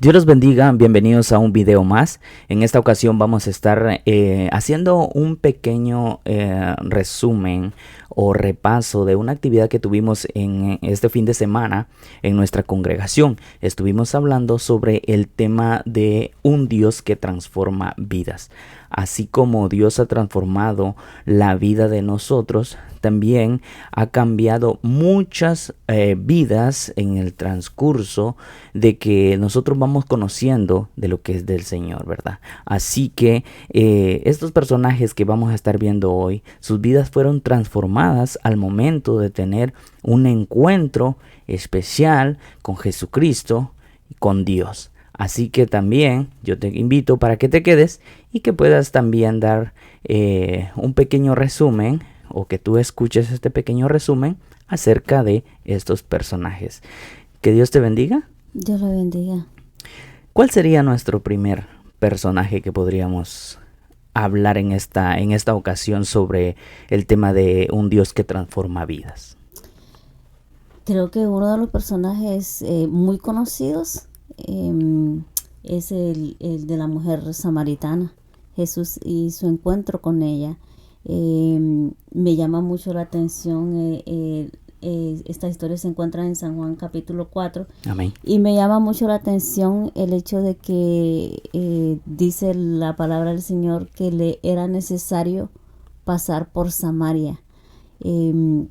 Dios los bendiga, bienvenidos a un video más. En esta ocasión vamos a estar haciendo un pequeño resumen o repaso de una actividad que tuvimos en este fin de semana en nuestra congregación. Estuvimos hablando sobre el tema de un Dios que transforma vidas. Así como Dios ha transformado la vida de nosotros, también ha cambiado muchas vidas en el transcurso de que nosotros vamos conociendo de lo que es del Señor, ¿verdad? Así que estos personajes que vamos a estar viendo hoy, sus vidas fueron transformadas al momento de tener un encuentro especial con Jesucristo y con Dios. Así que también yo te invito para que te quedes y que puedas también dar un pequeño resumen o que tú escuches este pequeño resumen acerca de estos personajes. Que Dios te bendiga. Dios lo bendiga. ¿Cuál sería nuestro primer personaje que podríamos hablar en esta ocasión sobre el tema de un Dios que transforma vidas? Creo que uno de los personajes muy conocidos es el de la mujer samaritana, Jesús y su encuentro con ella. Me llama mucho la atención, esta historia se encuentra en San Juan capítulo 4. Amén. Y me llama mucho la atención el hecho de que dice la palabra del Señor que le era necesario pasar por Samaria. Él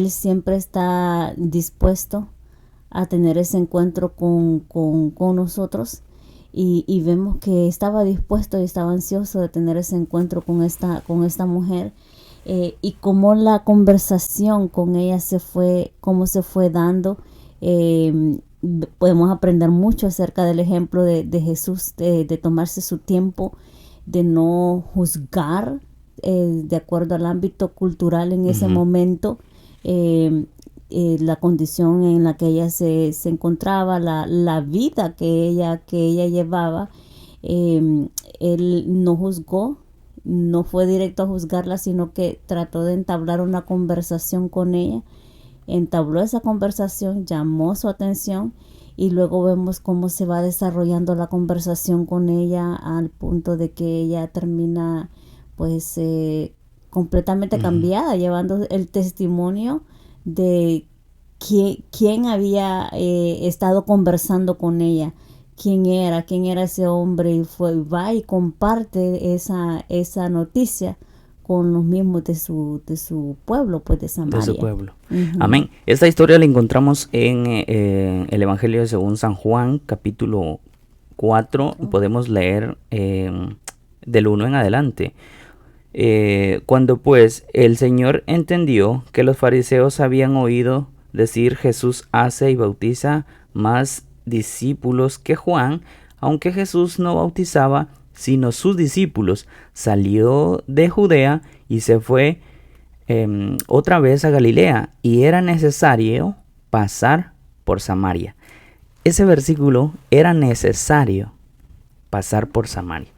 siempre está dispuesto a tener ese encuentro con nosotros y vemos que estaba dispuesto y estaba ansioso de tener ese encuentro con esta mujer, y cómo la conversación con ella se fue dando. Podemos aprender mucho acerca del ejemplo de Jesús, de tomarse su tiempo, de no juzgar de acuerdo al ámbito cultural en ese momento, la condición en la que ella se encontraba, la vida que ella llevaba. Él no juzgó, no fue directo a juzgarla, sino que trató de entablar una conversación con ella. Entabló esa conversación, llamó su atención y luego vemos cómo se va desarrollando la conversación con ella al punto de que ella termina pues completamente cambiada, llevando el testimonio de quién había estado conversando con ella, quién era ese hombre, y va y comparte esa noticia con los mismos de su pueblo, pues de Samaria. De su pueblo. Amén. Esta historia la encontramos en el Evangelio según San Juan, capítulo 4. Podemos leer del 1 en adelante. Cuando pues el Señor entendió que los fariseos habían oído decir: Jesús hace y bautiza más discípulos que Juan, aunque Jesús no bautizaba sino sus discípulos, salió de Judea y se fue otra vez a Galilea, y era necesario pasar por Samaria. Ese versículo, era necesario pasar por Samaria.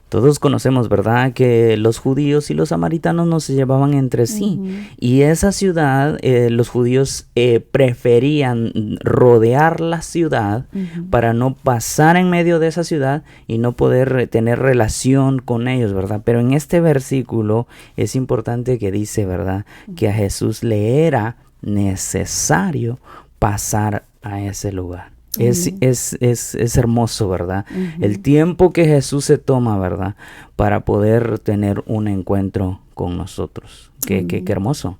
Todos conocemos, ¿verdad?, que los judíos y los samaritanos no se llevaban entre sí. Y esa ciudad, los judíos preferían rodear la ciudad para no pasar en medio de esa ciudad y no poder tener relación con ellos, ¿verdad? Pero en este versículo es importante que dice, ¿verdad?, que a Jesús le era necesario pasar a ese lugar. Es hermoso, ¿verdad? El tiempo que Jesús se toma, ¿verdad?, para poder tener un encuentro con nosotros. Qué hermoso.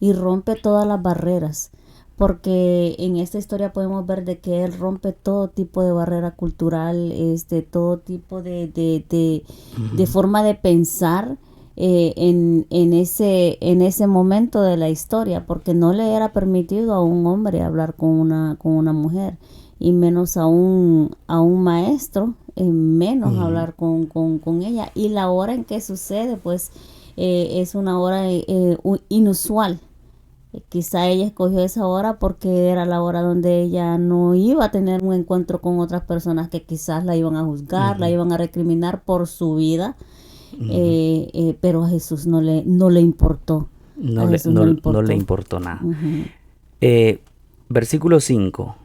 Y rompe todas las barreras, porque en esta historia podemos ver de que Él rompe todo tipo de barrera cultural, todo tipo de forma de pensar en ese momento de la historia, porque no le era permitido a un hombre hablar con una mujer, y menos a un maestro, menos hablar con ella. Y la hora en que sucede, pues es una hora inusual. Quizá ella escogió esa hora porque era la hora donde ella no iba a tener un encuentro con otras personas que quizás la iban a juzgar, la iban a recriminar por su vida. Pero a Jesús no le importó. No le importó nada. Versículo 5.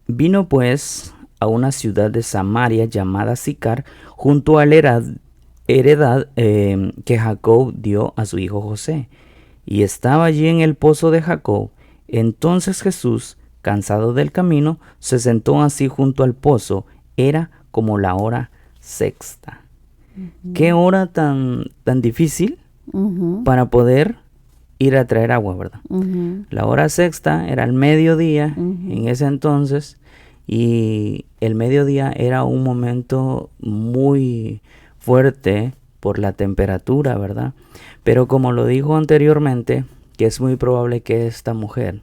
Vino pues a una ciudad de Samaria llamada Sicar, junto a la heredad que Jacob dio a su hijo José. Y estaba allí en el pozo de Jacob. Entonces Jesús, cansado del camino, se sentó así junto al pozo. Era como la hora sexta. Qué hora tan difícil para poder ir a traer agua, ¿verdad? La hora sexta era el mediodía en ese entonces, y el mediodía era un momento muy fuerte por la temperatura, ¿verdad? Pero como lo dijo anteriormente, que es muy probable que esta mujer,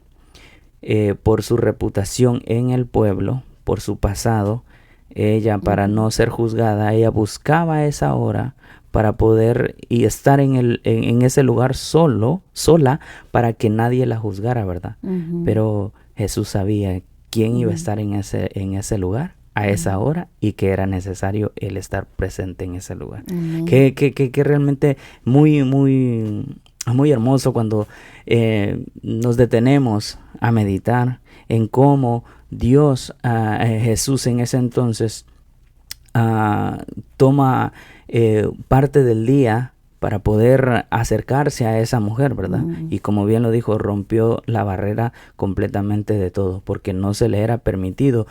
por su reputación en el pueblo, por su pasado, ella, para no ser juzgada, ella buscaba esa hora para poder y estar en ese lugar sola, para que nadie la juzgara, ¿verdad? Pero Jesús sabía quién iba a estar en ese lugar a esa hora, y que era necesario él estar presente en ese lugar. Que realmente muy, muy, muy hermoso cuando nos detenemos a meditar en cómo Dios, Jesús en ese entonces, toma parte del día para poder acercarse a esa mujer, ¿verdad? Y como bien lo dijo, rompió la barrera completamente de todo, porque no se le era permitido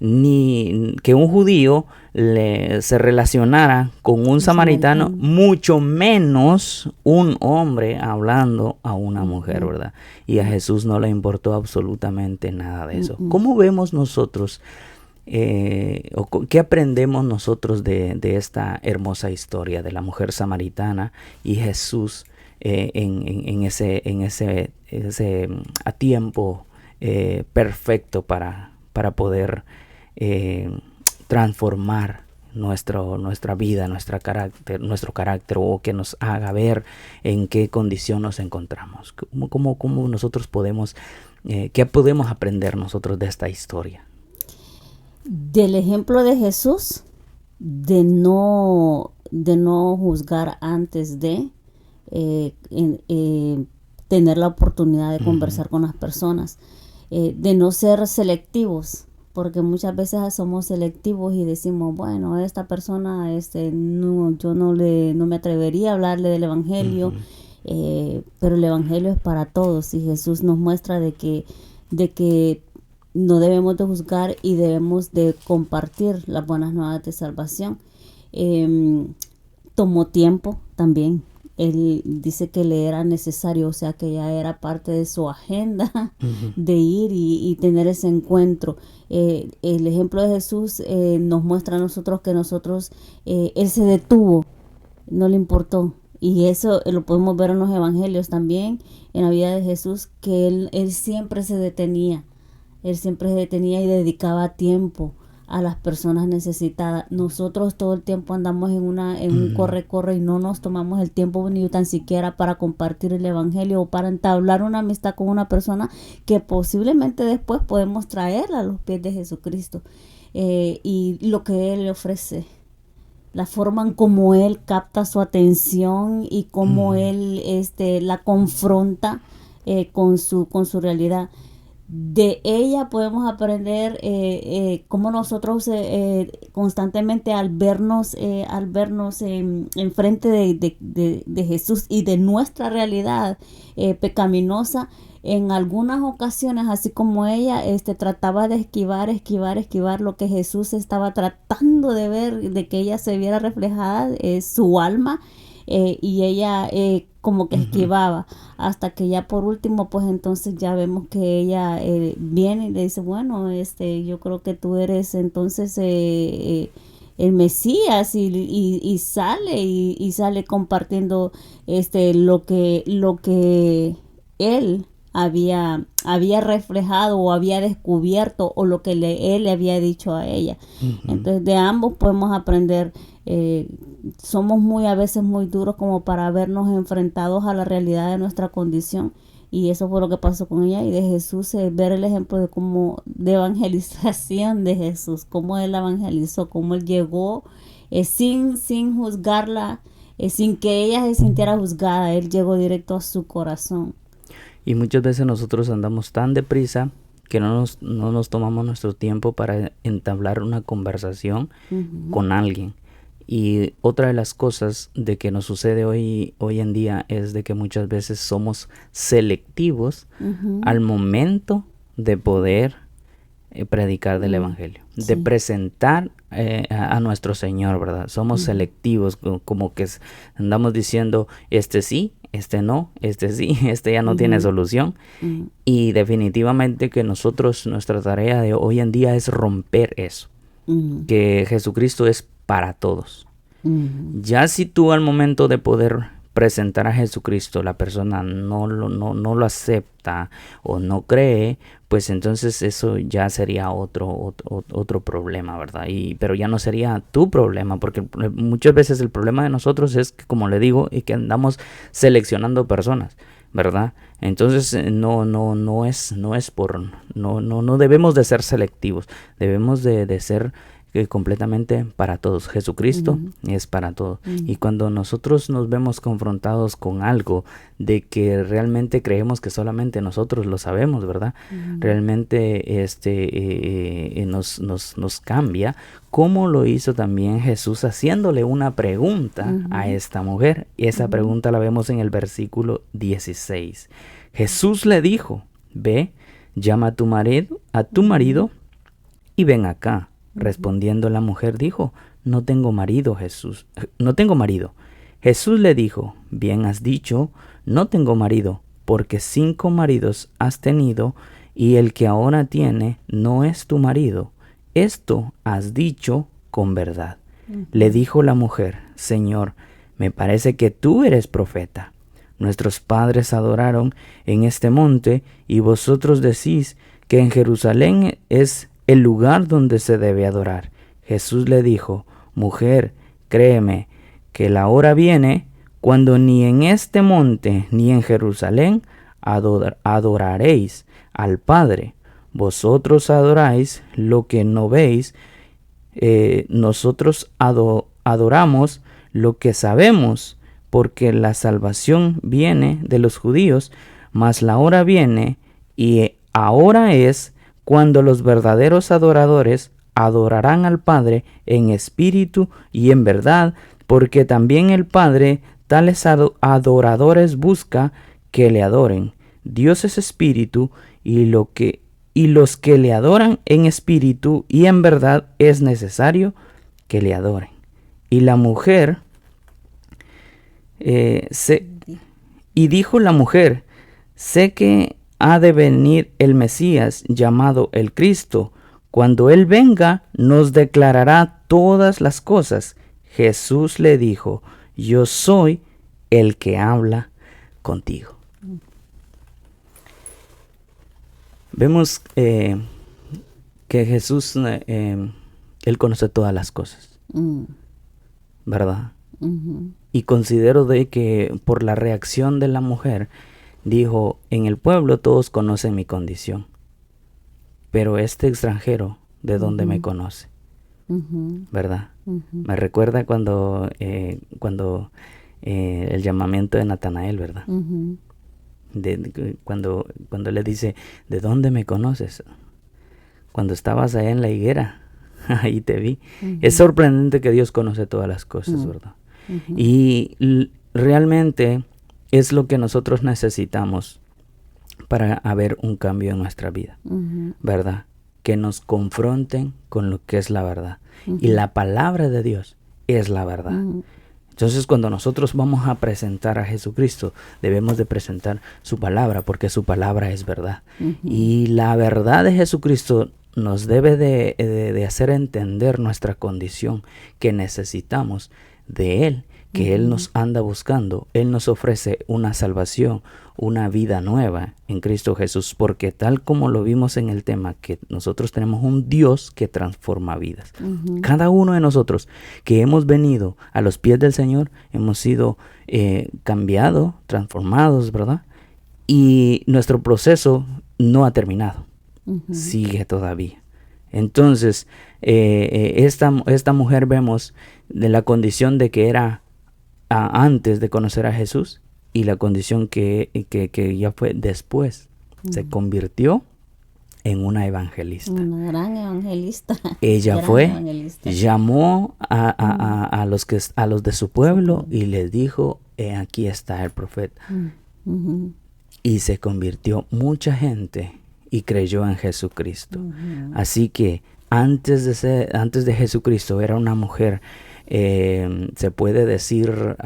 ni que un judío se relacionara con un samaritano, mucho menos un hombre hablando a una mujer, ¿verdad? Y a Jesús no le importó absolutamente nada de eso. ¿Cómo vemos nosotros, qué aprendemos nosotros de esta hermosa historia de la mujer samaritana y Jesús en ese a tiempo perfecto para poder transformar nuestra vida, nuestro carácter, o que nos haga ver en qué condición nos encontramos? ¿Cómo nosotros podemos, qué podemos aprender nosotros de esta historia? Del ejemplo de Jesús, de no juzgar antes de tener la oportunidad de conversar con las personas, de no ser selectivos, porque muchas veces somos selectivos y decimos, bueno, esta persona, no, yo no me atrevería a hablarle del evangelio, pero el evangelio es para todos, y Jesús nos muestra de que no debemos de juzgar y debemos de compartir las buenas nuevas de salvación. Tomó tiempo también. Él dice que le era necesario, o sea que ya era parte de su agenda de ir y tener ese encuentro. El ejemplo de Jesús nos muestra a nosotros que Él se detuvo, no le importó. Y eso lo podemos ver en los evangelios también, en la vida de Jesús, que él siempre se detenía. Él siempre se detenía y dedicaba tiempo a las personas necesitadas. Nosotros todo el tiempo andamos en un corre y no nos tomamos el tiempo ni tan siquiera para compartir el evangelio o para entablar una amistad con una persona que posiblemente después podemos traer a los pies de Jesucristo. Y lo que Él le ofrece, la forma en cómo Él capta su atención y cómo Él la confronta con su realidad. De ella podemos aprender cómo nosotros constantemente al vernos en frente de Jesús y de nuestra realidad pecaminosa, en algunas ocasiones, así como ella trataba de esquivar lo que Jesús estaba tratando de ver, de que ella se viera reflejada, su alma, y ella como que esquivaba, hasta que ya por último, pues entonces ya vemos que ella viene y le dice, bueno, yo creo que tú eres entonces el Mesías, y sale compartiendo lo que él había reflejado o había descubierto, o lo que él le había dicho a ella. Entonces de ambos podemos aprender. Somos a veces muy duros como para vernos enfrentados a la realidad de nuestra condición, y eso fue lo que pasó con ella. Y de Jesús, ver el ejemplo de evangelización de Jesús, cómo Él evangelizó, cómo Él llegó sin juzgarla, sin que ella se sintiera juzgada. Él llegó directo a su corazón. Y muchas veces nosotros andamos tan deprisa que no nos tomamos nuestro tiempo para entablar una conversación con alguien. Y otra de las cosas de que nos sucede hoy en día es de que muchas veces somos selectivos al momento de poder predicar del Evangelio, de presentar a nuestro Señor, ¿verdad? Somos selectivos, como que andamos diciendo, este sí, este no, este sí, este ya no tiene solución. Y definitivamente que nuestra tarea de hoy en día es romper eso, que Jesucristo es para todos. Ya si tú al momento de poder presentar a Jesucristo la persona no lo acepta o no cree, pues entonces eso ya sería otro problema, ¿verdad? Pero ya no sería tu problema, porque muchas veces el problema de nosotros es que, como le digo, y que andamos seleccionando personas, ¿verdad? Entonces no debemos de ser selectivos, debemos de ser completamente para todos. Jesucristo es para todos. Y cuando nosotros nos vemos confrontados con algo de que realmente creemos que solamente nosotros lo sabemos, ¿verdad? Realmente nos cambia, como lo hizo también Jesús haciéndole una pregunta a esta mujer. Y esa pregunta la vemos en el versículo 16. Jesús le dijo, ve, llama a tu marido y ven acá. Respondiendo la mujer dijo, no tengo marido, Jesús. No tengo marido. Jesús le dijo, bien has dicho, no tengo marido, porque 5 maridos has tenido, y el que ahora tiene no es tu marido. Esto has dicho con verdad. Le dijo la mujer, Señor, me parece que tú eres profeta. Nuestros padres adoraron en este monte, y vosotros decís que en Jerusalén es el lugar donde se debe adorar. Jesús le dijo, mujer, créeme que la hora viene cuando ni en este monte ni en Jerusalén adoraréis al Padre. Vosotros adoráis lo que no veis, nosotros adoramos lo que sabemos, porque la salvación viene de los judíos, mas la hora viene y ahora es cuando los verdaderos adoradores adorarán al Padre en espíritu y en verdad, porque también el Padre tales adoradores busca que le adoren. Dios es espíritu, y los que le adoran en espíritu y en verdad es necesario que le adoren. Y la mujer y dijo la mujer, sé que ha de venir el Mesías, llamado el Cristo. Cuando Él venga, nos declarará todas las cosas. Jesús le dijo, yo soy el que habla contigo. Vemos que Jesús, Él conoce todas las cosas, ¿verdad? Y considero de que por la reacción de la mujer, dijo, en el pueblo todos conocen mi condición, pero este extranjero, ¿de dónde me conoce? ¿Verdad? Me recuerda cuando el llamamiento de Natanael, ¿verdad? Cuando le dice, ¿de dónde me conoces? Cuando estabas allá en la higuera, ahí te vi. Es sorprendente que Dios conoce todas las cosas, ¿verdad? Y realmente es lo que nosotros necesitamos para haber un cambio en nuestra vida, ¿verdad? Que nos confronten con lo que es la verdad. Y la palabra de Dios es la verdad. Entonces, cuando nosotros vamos a presentar a Jesucristo, debemos de presentar su palabra, porque su palabra es verdad. Y la verdad de Jesucristo nos debe de hacer entender nuestra condición, que necesitamos de Él, que Él nos anda buscando. Él nos ofrece una salvación, una vida nueva en Cristo Jesús, porque tal como lo vimos en el tema, que nosotros tenemos un Dios que transforma vidas. Cada uno de nosotros que hemos venido a los pies del Señor, hemos sido cambiados, transformados, ¿verdad? Y nuestro proceso no ha terminado, sigue todavía. Entonces, esta mujer vemos de la condición de que era antes de conocer a Jesús, y la condición que ya fue después. Se convirtió en una evangelista. Una gran evangelista. Ella Gran fue, evangelista. llamó a los de su pueblo y les dijo, aquí está el profeta. Ujú. Y se convirtió mucha gente y creyó en Jesucristo. Así que antes de Jesucristo era una mujer, se puede decir,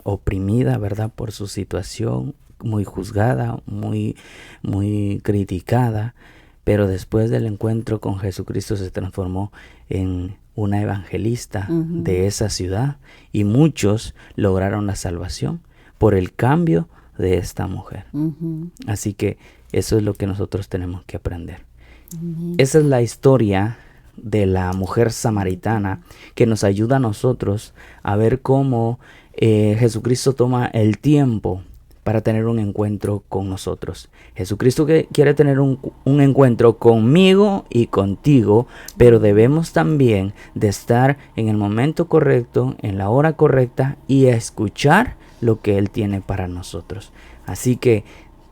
oprimida, ¿verdad? Por su situación, muy juzgada, muy criticada. Pero después del encuentro con Jesucristo se transformó en una evangelista de esa ciudad y muchos lograron la salvación por el cambio de esta mujer. Así que eso es lo que nosotros tenemos que aprender. Esa es la historia de la mujer samaritana que nos ayuda a nosotros a ver cómo Jesucristo toma el tiempo para tener un encuentro con nosotros. Jesucristo quiere tener un encuentro conmigo y contigo, pero debemos también de estar en el momento correcto, en la hora correcta y escuchar lo que Él tiene para nosotros. Así que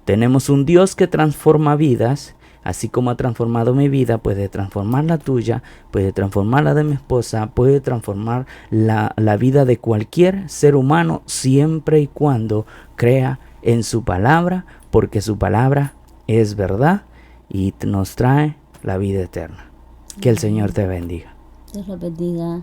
tenemos un Dios que transforma vidas. Así como ha transformado mi vida, puede transformar la tuya, puede transformar la de mi esposa, puede transformar la vida de cualquier ser humano siempre y cuando crea en su palabra, porque su palabra es verdad y nos trae la vida eterna. Que el Señor te bendiga. Dios los bendiga.